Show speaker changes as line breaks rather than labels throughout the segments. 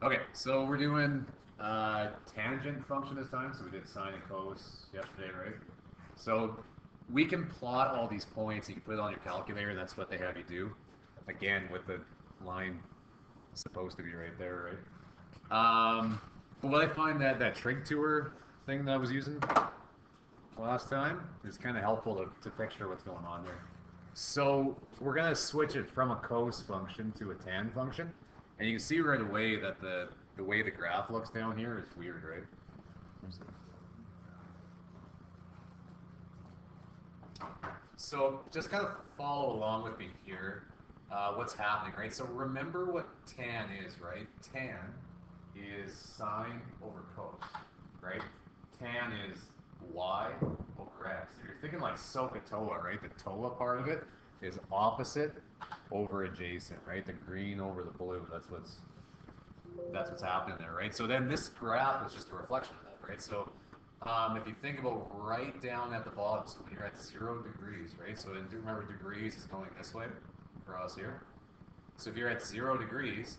Okay, so we're doing tangent function this time. So we did sine and cos yesterday, right? So we can plot all these points. You can put it on your calculator, and that's what they have you do. Again, with the line supposed to be right there, right? But what I find that trig tour thing that I was using last time is kind of helpful to picture what's going on there. So we're gonna switch it from a cos function to a tan function, and you can see right away that the way the graph looks down here is weird, right? So just kind of follow along with me here. What's happening, right? So remember what tan is, right? Tan is sine over cos, right? Tan is y over x. So you're thinking like SOHCAHTOA, right? The TOA part of it is opposite over adjacent, right? The green over the blue. That's what's happening there, right? So then this graph is just a reflection of that, right? So if you think about right down at the bottom, so when you're at 0 degrees, right? So then do remember degrees is going this way for us here. So if you're at 0 degrees,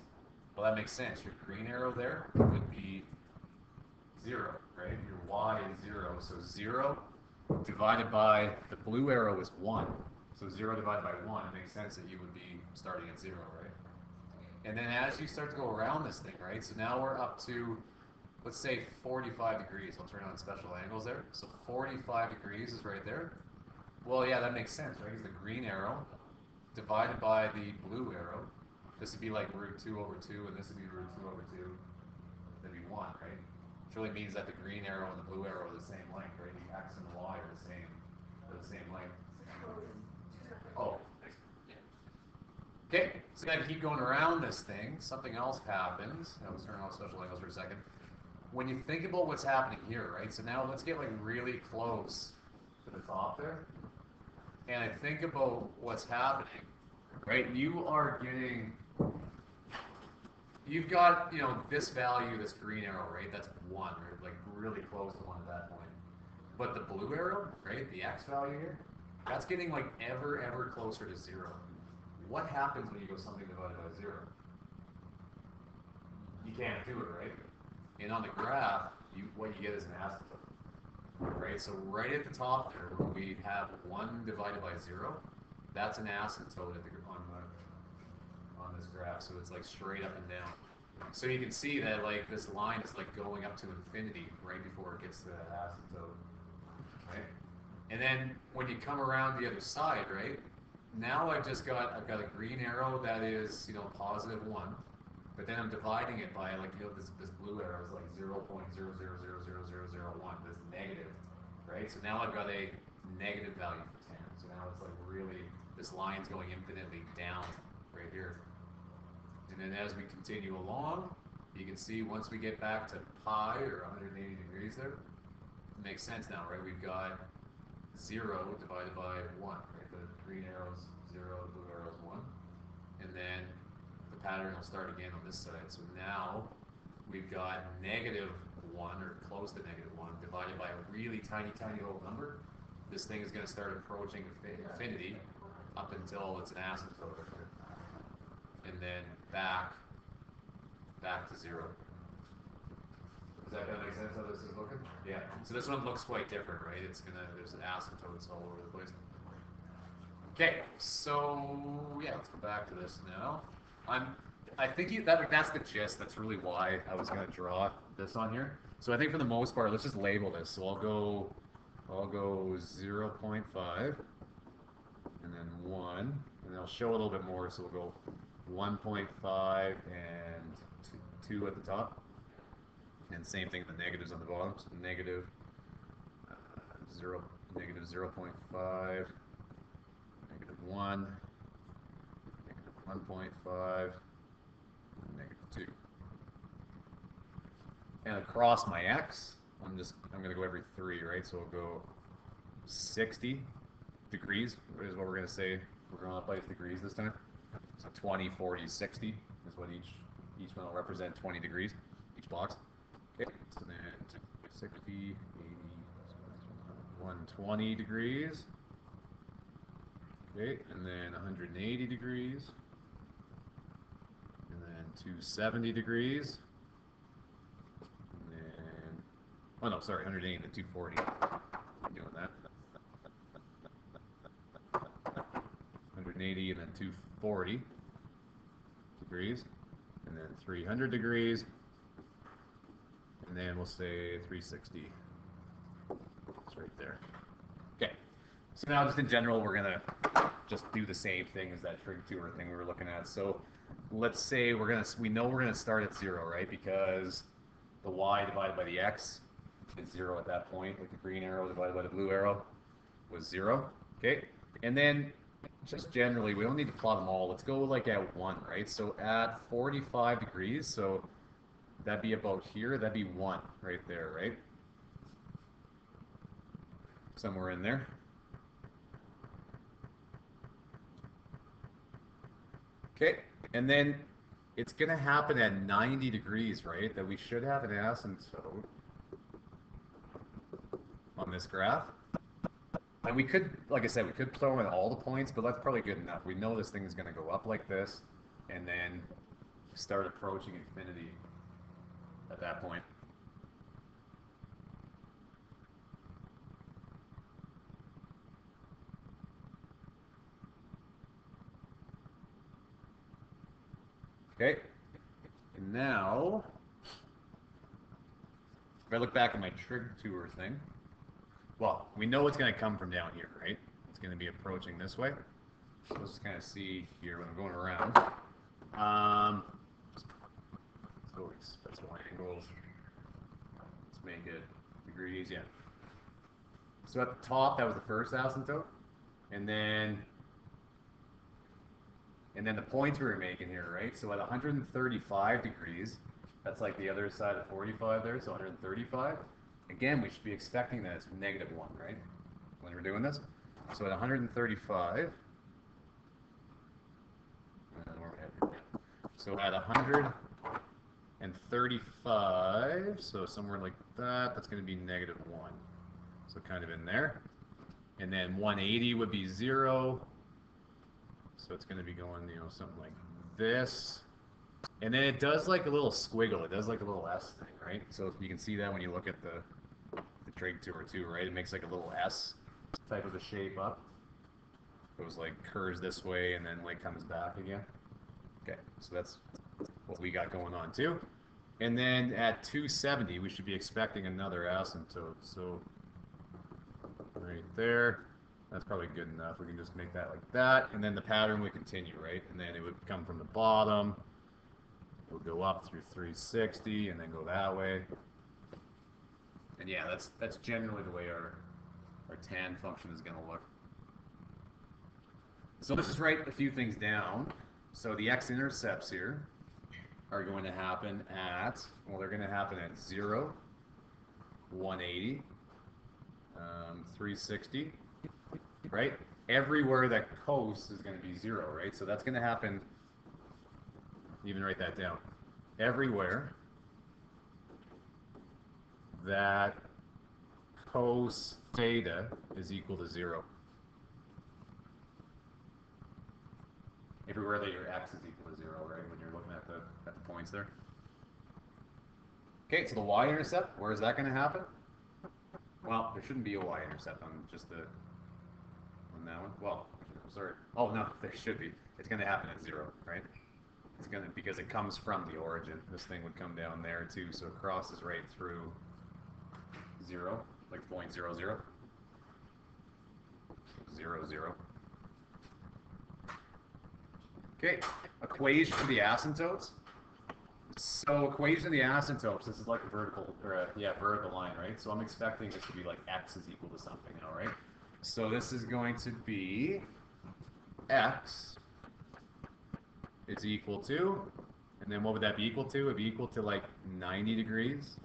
well, that makes sense. Your green arrow there would be 0, right? Your y is 0. So 0 divided by the blue arrow is 1. So 0 divided by 1, it makes sense that you would be starting at 0, right? And then as you start to go around this thing, right? So now we're up to, let's say 45 degrees. I'll turn on special angles there. So 45 degrees is right there. Well, yeah, that makes sense, right? Because the green arrow divided by the blue arrow, this would be like root 2 over 2, and this would be root 2 over 2. That'd be 1, right? Which really means that the green arrow and the blue arrow are the same length, right? The x and the y are the same length. Oh, okay, so then keep going around this thing. Something else happens. I was turning off special angles for a second. When you think about what's happening here, right? So now let's get like really close to the top there. And I think about what's happening, right? You've got, this value, this green arrow, right? That's 1, or like really close to 1 at that point. But the blue arrow, right? The x value here, that's getting like ever closer to 0. What happens when you go something divided by 0? You can't do it, right? And on the graph, what you get is an asymptote, right? So right at the top there, where we have 1 divided by 0, that's an asymptote on this graph. So it's like straight up and down. So you can see that like this line is like going up to infinity right before it gets to that asymptote, right? And then when you come around the other side, right? Now I've got a green arrow that is +1, but then I'm dividing it by like this blue arrow is like 0.00000001. This negative, right? So now I've got a negative value for tan. So now it's like really this line's going infinitely down right here. And then as we continue along, you can see once we get back to pi or 180 degrees there, it makes sense now, right? We've got 0 divided by 1, right? The green arrow's 0, the blue arrow's 1. And then the pattern will start again on this side. So now we've got -1 or close to -1 divided by a really tiny little number. This thing is going to start approaching infinity up until it's an asymptote. And then back to 0. Does that kind of make sense how this is looking? Yeah. So this one looks quite different, right? There's asymptotes all over the place. Okay, so yeah, let's go back to this now. I think that's the gist. That's really why I was gonna draw this on here. So I think for the most part, let's just label this. So I'll go 0.5, and then 1, and I'll show a little bit more. So we'll go 1.5 and 2 at the top. And same thing, the negatives on the bottom. So negative 0.5, -1, -1.5, -2. And across my x, I'm going to go every 3, right? So we'll go 60 degrees is what we're going to say. We're going to place degrees this time. So 20, 40, 60 is what each one will represent 20 degrees, each box. Okay, so then 60, 80, 120 degrees. Okay, and then 180 degrees. And then 270 degrees. Oh no, sorry, 180 to 240. Doing that. 180 and then 240 degrees, and then 300 degrees, and then we'll say 360. It's right there. Okay. So now just in general, we're gonna just do the same thing as that trig tour thing we were looking at. So let's say we know we're gonna start at 0, right? Because the y divided by the x is 0 at that point, like the green arrow divided by the blue arrow was 0. Okay. And then just generally, we don't need to plot them all. Let's go like at 1, right? So at 45 degrees, so that'd be about here. That'd be 1 right there, right? Somewhere in there. Okay, and then it's going to happen at 90 degrees, right? That we should have an asymptote on this graph. And we could, like I said, we could throw in all the points, but that's probably good enough. We know this thing is going to go up like this, and then start approaching infinity at that point. Okay, and now, if I look back at my trig tour thing, well, we know it's going to come from down here, right? It's going to be approaching this way. So let's just kind of see here when I'm going around. So special angles. Let's make it degrees, yeah. So at the top, that was the first asymptote, and then the points we were making here, right? So at 135 degrees, that's like the other side of 45 there, so 135. Again, we should be expecting that it's -1, right? When we're doing this. So at 135, so at 135, so somewhere like that, that's going to be -1. So kind of in there. And then 180 would be 0. So it's going to be going, you know, something like this. And then it does like a little squiggle. It does like a little S thing, right? So you can see that when you look at the trig tour too, right? It makes like a little S type of a shape up. Goes like curves this way and then like comes back again. Okay, so that's what we got going on too. And then at 270, we should be expecting another asymptote. So right there, that's probably good enough. We can just make that like that, and then the pattern would continue, right? And then it would come from the bottom. It would go up through 360, and then go that way. And yeah, that's generally the way our tan function is going to look. So let's just write a few things down. So the x-intercepts here are going to happen at, well, they're going to happen at 0, 180, 360, right? Everywhere that coasts is going to be 0, right? So that's going to happen, even write that down, everywhere that cos theta is equal to 0. Everywhere that your x is equal to 0, right? When you're looking at the points there. Okay, so the y-intercept, where is that going to happen? Well, there shouldn't be a y-intercept on just the on that one. Well, sorry. Oh no, there should be. It's going to happen at 0, right? It's going to, because it comes from the origin. This thing would come down there too, so it crosses right through 0, like 0.00. 0, 0. Okay, equation for the asymptotes. So equation of the asymptotes, this is like a vertical, or vertical line, right? So I'm expecting this to be like x is equal to something now, right? So this is going to be x is equal to, and then what would that be equal to? It would be equal to like 90 degrees,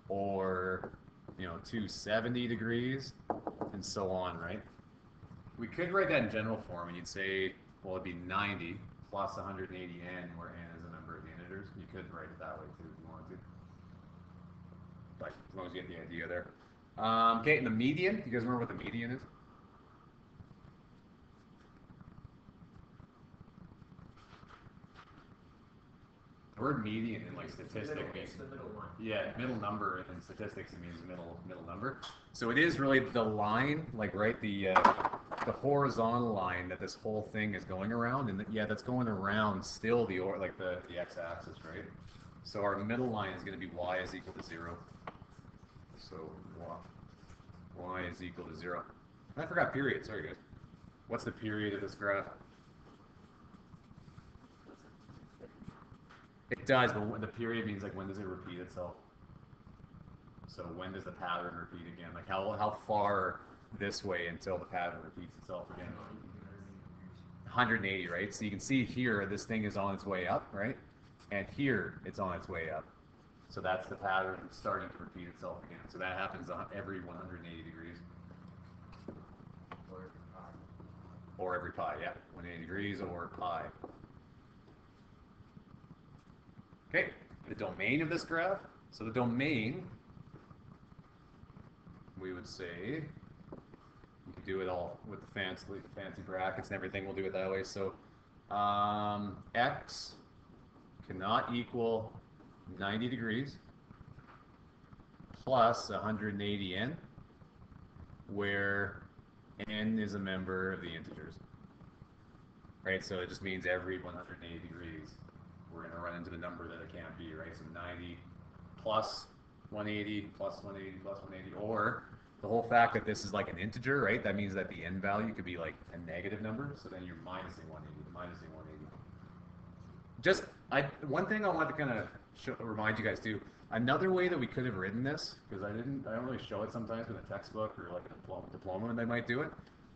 or, you know, 270 degrees, and so on, right? We could write that in general form, and you'd say, well, it'd be 90 plus 180n, where n is a number of integers. You could write it that way too if you wanted to. But as long as you get the idea there. Okay, and the median, you guys remember what the median is? word median in like statistics means
the middle one.
Yeah, middle number in statistics it means middle number. So it is really the line, like right the horizontal line that this whole thing is going around, and yeah, that's going around still the x-axis, right? So our middle line is going to be y is equal to 0. So y is equal to 0. I forgot period. Sorry guys. What's the period of this graph? It does, but the period means like when does it repeat itself? So when does the pattern repeat again? Like how far this way until the pattern repeats itself again? 180, right? So you can see here this thing is on its way up, right? And here it's on its way up. So that's the pattern starting to repeat itself again. So that happens every 180 degrees. Or every pi, yeah. 180 degrees or pi. Okay, the domain of this graph. So the domain, we would say, we can do it all with the fancy brackets and everything. We'll do it that way. So x cannot equal 90 degrees plus 180n, where n is a member of the integers. Right, so it just means every 180 degrees we're going to run into the number that it can't be, right? So 90 plus 180 plus 180 plus 180, or the whole fact that this is like an integer, right? That means that the n value could be like a negative number, so then you're minusing 180, Just, one thing I want to kind of remind you guys too, another way that we could have written this, because I don't really show it sometimes in a textbook or like a diploma when they might do it.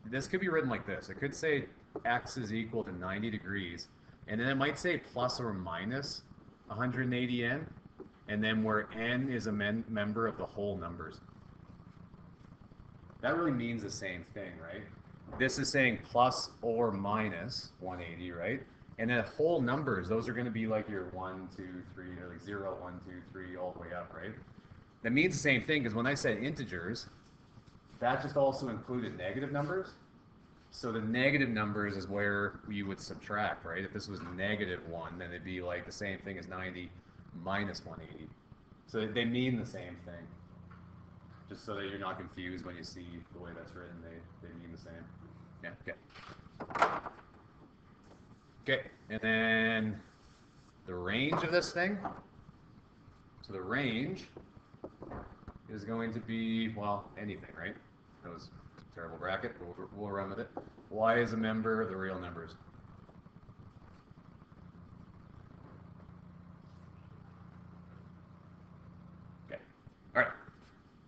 This could be written like this. It could say x is equal to 90 degrees, and then it might say plus or minus 180n, and then where n is a member of the whole numbers. That really means the same thing, right? This is saying plus or minus 180, right? And then whole numbers, those are going to be like your 1, 2, 3, like 0, 1, 2, 3, all the way up, right? That means the same thing, because when I said integers, that just also included negative numbers. So the negative numbers is where you would subtract, right? If this was negative 1, then it'd be like the same thing as 90 minus 180. So they mean the same thing. Just so that you're not confused when you see the way that's written, they mean the same. Yeah, okay. Okay, and then the range of this thing. So the range is going to be, well, anything, right? That was a terrible bracket, but we'll run with it. Y is a member of the real numbers. Okay, all right.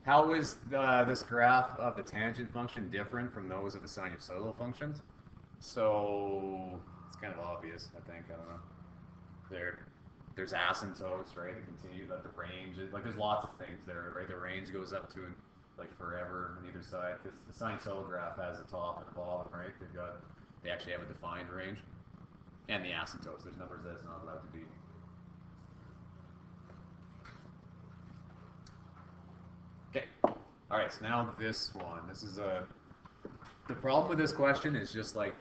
How is this graph of the tangent function different from those of the sinusoidal functions? So it's kind of obvious, I think. I don't know. There's asymptotes, right? It continues that the range is like there's lots of things there, right? The range goes up to like forever on either side. Because the sinusoidal graph has a top and a bottom, right? They actually have a defined range, and the asymptotes. There's numbers that it's not allowed to be. Okay. All right. So now this one. This is the problem with this question is just like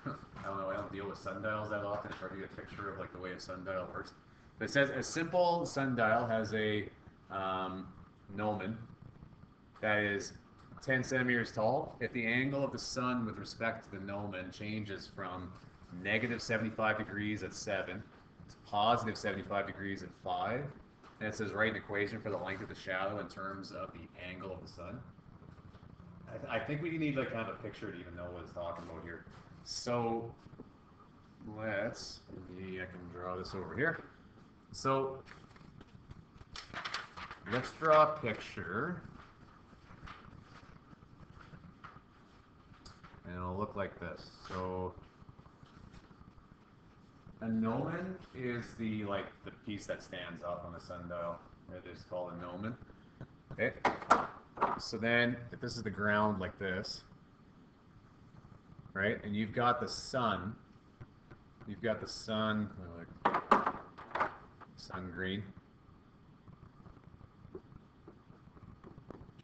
I don't know. I don't deal with sundials that often. It's hard to get a picture of like the way a sundial works. But it says a simple sundial has a gnomon that is 10 centimeters tall. If the angle of the sun with respect to the gnomon changes from negative 75 degrees at 7 to positive 75 degrees at 5, and it says write an equation for the length of the shadow in terms of the angle of the sun. I think we need like kind of a picture to even know what it's talking about here. So maybe I can draw this over here. So let's draw a picture. And it'll look like this. So a gnomon is the piece that stands up on a sundial. It is called a gnomon. Okay. So then if this is the ground like this, right? And you've got the sun. You've got the sun, sun green,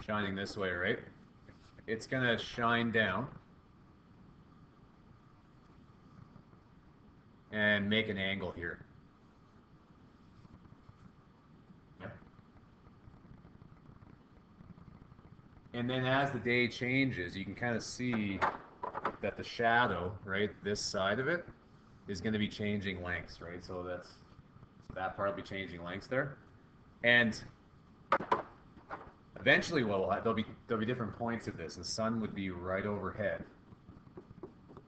shining this way, right? It's gonna shine down and make an angle here. And then as the day changes, you can kind of see that the shadow, right, this side of it, is going to be changing lengths, right? So that part will be changing lengths there. And eventually, there'll be different points of this. The sun would be right overhead,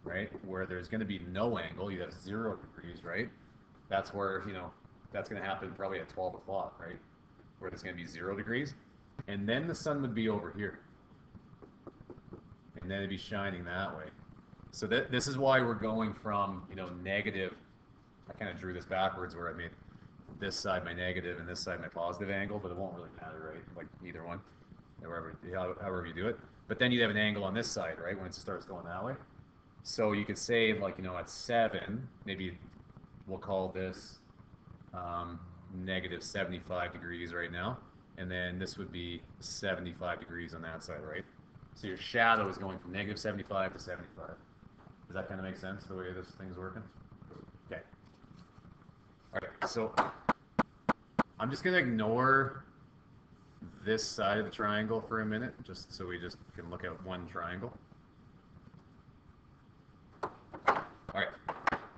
right, where there's going to be no angle. You have 0 degrees, right? That's where, that's going to happen probably at 12 o'clock, right, where there's going to be 0 degrees. And then the sun would be over here, and then it'd be shining that way. So this is why we're going from, negative. I kind of drew this backwards where I made this side my negative and this side my positive angle, but it won't really matter, right? Like either one, however you do it. But then you have an angle on this side, right, when it starts going that way. So you could say, like, at 7, maybe we'll call this negative 75 degrees right now. And then this would be 75 degrees on that side, right? So your shadow is going from negative 75 to 75. Does that kind of make sense, the way this thing's working? Okay. All right, so I'm just going to ignore this side of the triangle for a minute, just so we just can look at one triangle. All right,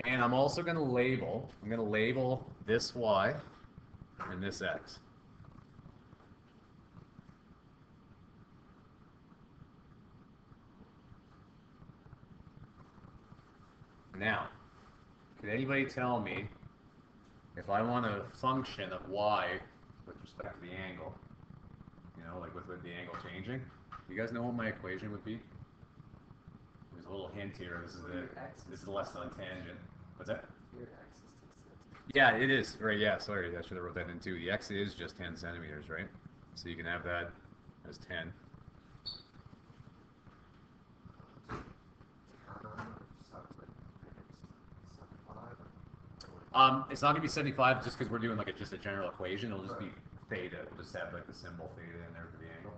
and I'm also going to label this y and this x. Now, can anybody tell me if I want a function of y with respect to the angle, like with the angle changing, you guys know what my equation would be? There's a little hint here. This is less than tangent. What's that? Yeah, it is. Right, yeah, sorry, I should have wrote that in too. The x is just 10 centimeters, right? So you can have that as 10. It's not going to be 75 just because we're doing like just a general equation. It'll just be theta. It'll just have like the symbol theta in there for the angle.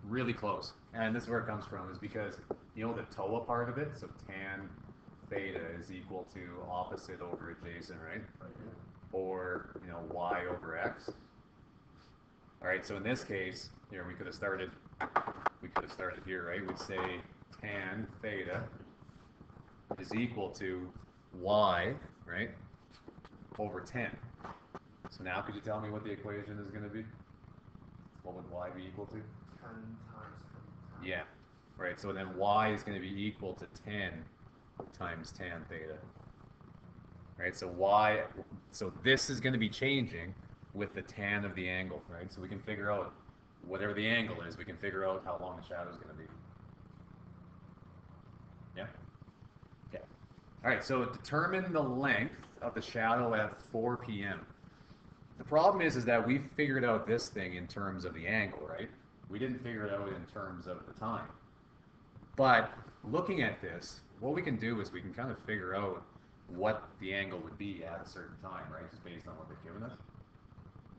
Really close. And this is where it comes from, is because, the TOA part of it, so tan theta is equal to opposite over adjacent, right? Or, y over x. All right, so in this case, here we could have started here, right? We'd say tan theta is equal to y, right, over 10. So now could you tell me what the equation is going to be? What would y be equal to? 10 times 10. Yeah, right. So then y is going to be equal to 10 times tan theta. Right, so this is going to be changing with the tan of the angle, right? So we can figure out, whatever the angle is, we can figure out how long the shadow is going to be. Yeah? Okay. All right, so determine the length of the shadow at 4 p.m. The problem is that we figured out this thing in terms of the angle, right? We didn't figure it out in terms of the time. But looking at this, what we can do is we can kind of figure out what the angle would be at a certain time, right? Just based on what they've given us.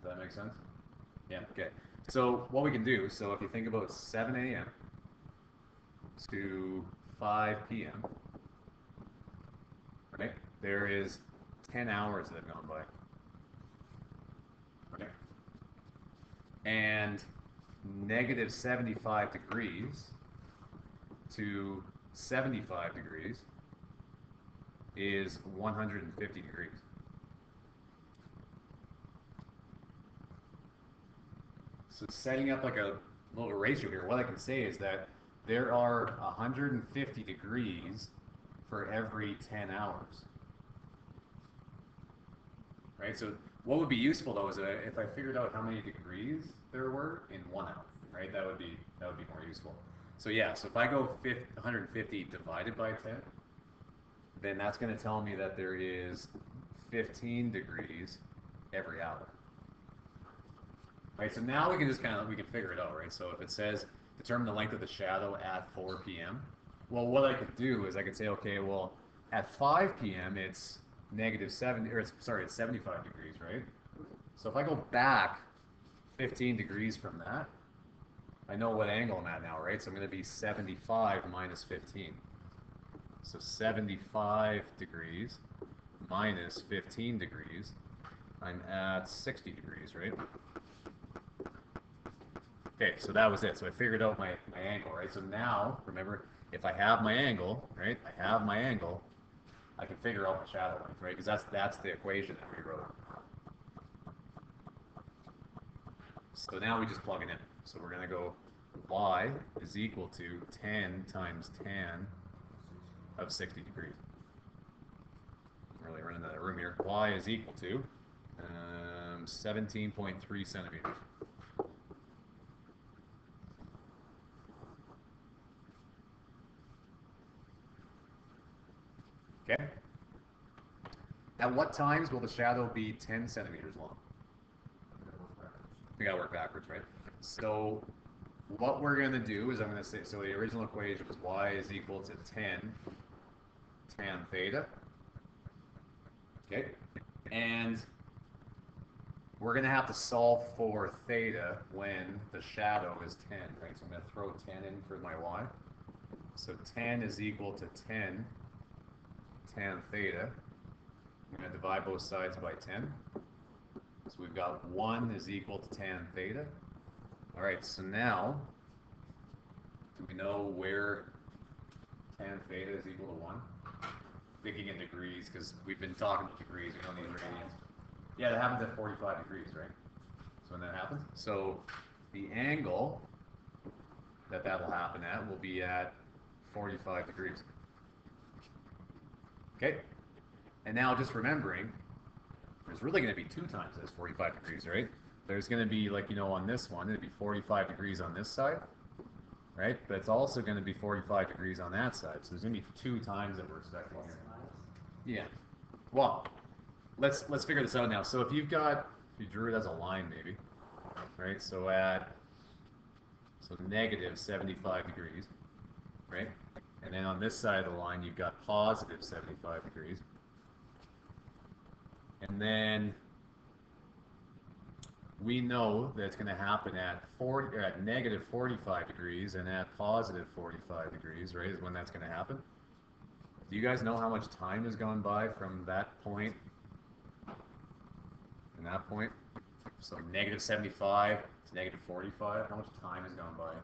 Does that make sense? Yeah, okay. So what we can do, so if you think about 7 a.m. to 5 p.m., right? There is 10 hours that have gone by. Okay. And negative 75 degrees to 75 degrees is 150 degrees. So setting up like a little ratio here, what I can say is that there are 150 degrees for every 10 hours. Right, so what would be useful though is that if I figured out how many degrees there were in 1 hour, right, that would be more useful. So yeah, so if I go 150 divided by 10, then that's going to tell me that there is 15 degrees every hour. Right, so now we can just we can figure it out, right? So if it says determine the length of the shadow at 4 p.m., well, what I could do is I could say, okay, well, at 5 p.m. it's negative 70, or it's 75 degrees, right? So if I go back 15 degrees from that, I know what angle I'm at now, right? So I'm going to be 75 minus 15. So 75 degrees minus 15 degrees, I'm at 60 degrees, right? Okay, so that was it. So I figured out my angle, right? So now, remember, if I have my angle, right? I have my angle, I can figure out my shadow length, right? Because that's the equation that we wrote. So now we just plug it in. So we're gonna go y is equal to 10 times tan of 60 degrees. I'm really running out of room here. Y is equal to 17.3 centimeters. Okay. At what times will the shadow be 10 centimeters long? We gotta work backwards, right? So what we're gonna do is I'm gonna say, so the original equation was y is equal to 10 tan theta. Okay. And we're gonna have to solve for theta when the shadow is 10, right? So I'm gonna throw 10 in for my y. So 10 is equal to 10 tan theta. I'm going to divide both sides by 10. So we've got 1 is equal to tan theta. All right, so now, do we know where tan theta is equal to 1? Thinking in degrees, because we've been talking about degrees, we don't need radians. Yeah, that happens at 45 degrees, right? So when that happens, so the angle that will happen at will be at 45 degrees. Okay, and now just remembering, there's really going to be 2 times this 45 degrees, right? There's going to be, like, you know, on this one, it'd be 45 degrees on this side, right? But it's also going to be 45 degrees on that side. So there's going to be 2 times that we're expecting here. Yeah. Well, let's figure this out now. So if you've got, if you drew it as a line maybe, right? So negative 75 degrees, right? And then on this side of the line, you've got positive 75 degrees. And then we know that it's going to happen at negative 45 degrees and at positive 45 degrees, right, is when that's going to happen. Do you guys know how much time has gone by from that point and that point? So negative 75 to negative 45, how much time has gone by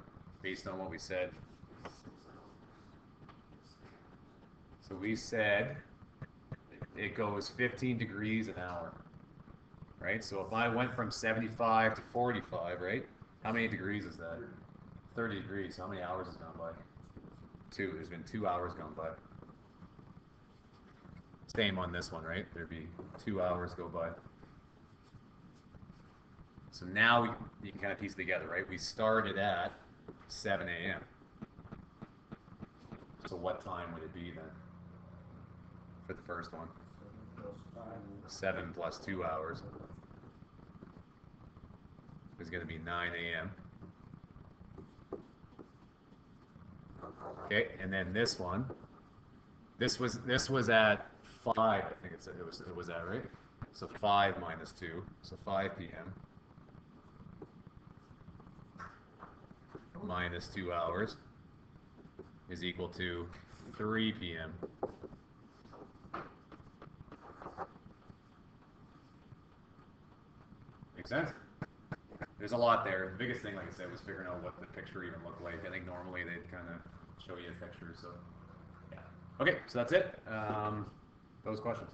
based on what we said? So we said it goes 15 degrees an hour, right? So if I went from 75 to 45, right? How many degrees is that? 30 degrees. How many hours has gone by? 2. There's been 2 hours gone by. Same on this one, right? There'd be 2 hours go by. So now you can kind of piece it together, right? We started at 7 a.m. So what time would it be then for the first one? 7 plus 2 hours is going to be 9 a.m. Okay, and then this one, this was at 5. I think it was at, right? So 5 minus 2, so 5 p.m. minus 2 hours is equal to 3 p.m. Make sense? There's a lot there. The biggest thing, like I said, was figuring out what the picture even looked like. I think normally they'd kind of show you a picture, so yeah. Okay, so that's it. Those questions.